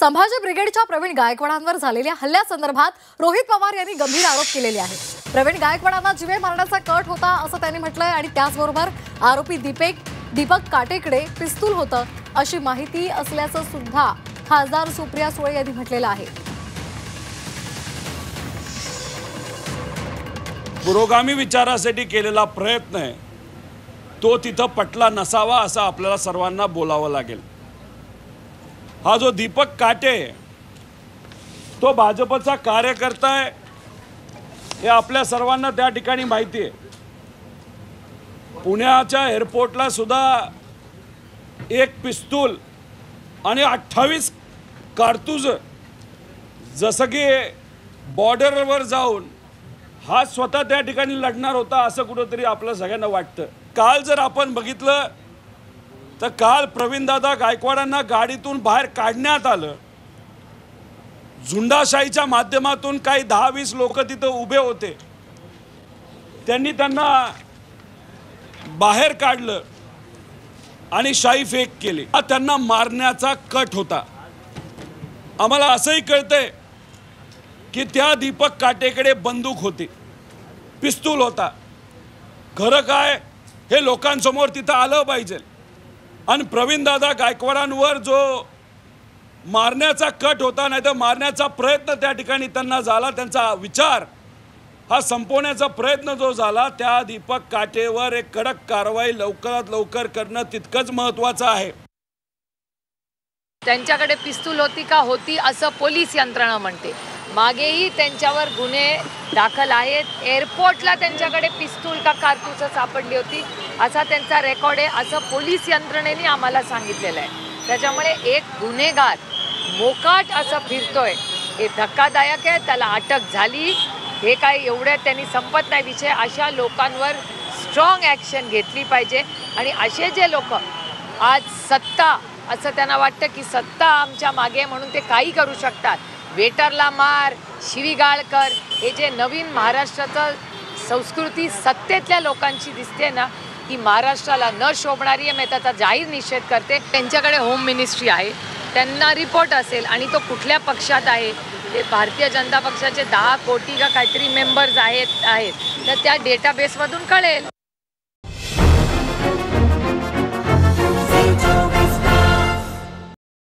संभाजी ब्रिगेडच्या प्रवीण गायकवाडांवर झालेल्या हल्ल्यासंदर्भात रोहित पवार यांनी गंभीर आरोप केलेले आहेत। प्रवीण गायकवाडांना जीवे मारण्याचा कट होता असं त्यांनी म्हटलंय आणि त्याचबरोबर आरोपी दीपक काटेकडे पिस्तूल होतं अशी माहिती असल्याचं सुद्धा खासदार सुप्रिया सुळे यांनी म्हटलेलं आहे। पुरोगामी विचारासाठी केलेला प्रयत्न आहे तो तिथं पटला नसावा असं आपल्याला सर्वांना बोलावं लागेल। हा जो दीपक काटे तो भाजपचा कार्यकर्ता आहे हे आपल्या सर्वांना त्या ठिकाणी माहिती आहे। पुण्याच्या एअरपोर्टला सुद्धा एक पिस्तूल आणि 28 कारतूज जसं की बॉर्डरवर जाऊन हा स्वतः त्या ठिकाणी लढणार होता असं कुठेतरी आपल्या सगळ्यांना वाटतं। काल जर आपण बघितलं तर काल प्रवीणदादा गायकवाडांना गाडीतून बाहेर काढण्यात आलं। झुंडाशाहीच्या माध्यमातून काही 10-20 लोक तिथं उभे होते, त्यांनी त्यांना बाहेर काढलं आणि शाई फेक केली। हा त्यांना मारण्याचा कट होता। आम्हाला असंही कळतंय की त्या दीपक काटेकडे बंदूक होती, पिस्तूल होता। खरं काय हे लोकांसमोर तिथं आलं पाहिजे। आणि प्रवीणदादा गायकवाडांवर जो मारण्याचा कट होता नाही तर मारण्याचा प्रयत्न त्या ठिकाणी त्यांना झाला, त्यांचा विचार हा संपवण्याचा प्रयत्न जो झाला, त्या दीपक काटेवर एक कडक कारवाई लवकरात लवकर करणं तितकंच महत्त्वाचं आहे। त्यांच्याकडे पिस्तूल होती का होती असं पोलीस यंत्रणा म्हणते। मागेही त्यांच्यावर गुन्हे दाखल आहेत। एअरपोर्टला त्यांच्याकडे पिस्तूल का कारतूस सापडली होती असा त्यांचा रेकॉर्ड आहे असं पोलीस यंत्रणेने आम्हाला सांगितलेलं आहे। त्याच्यामुळे एक गुन्हेगार मोकाट असं फिरतोय हे धक्कादायक आहे। त्याला अटक झाली हे काय एवढं त्यांनी संपत नाही विषय। अशा लोकांवर स्ट्रॉंग ॲक्शन घेतली पाहिजे आणि असे जे लोक आज सत्ता असं त्यांना वाटतं की सत्ता आमच्या मागे म्हणून ते काही करू शकतात, वेटरला मार, शिवीगाळ कर, हे जे नवीन महाराष्ट्राचं संस्कृती सत्तेतल्या लोकांची दिसते ना, ही महाराष्ट्राला न शोभणारी आहे। मी त्याचा जाहीर निषेध करते। त्यांच्याकडे होम मिनिस्ट्री आहे, त्यांना रिपोर्ट असेल आणि तो कुठल्या पक्षात आहे, ते भारतीय जनता पक्षाचे 10 कोटी का काहीतरी मेंबर्स आहेत तर त्या डेटाबेसमधून कळेल।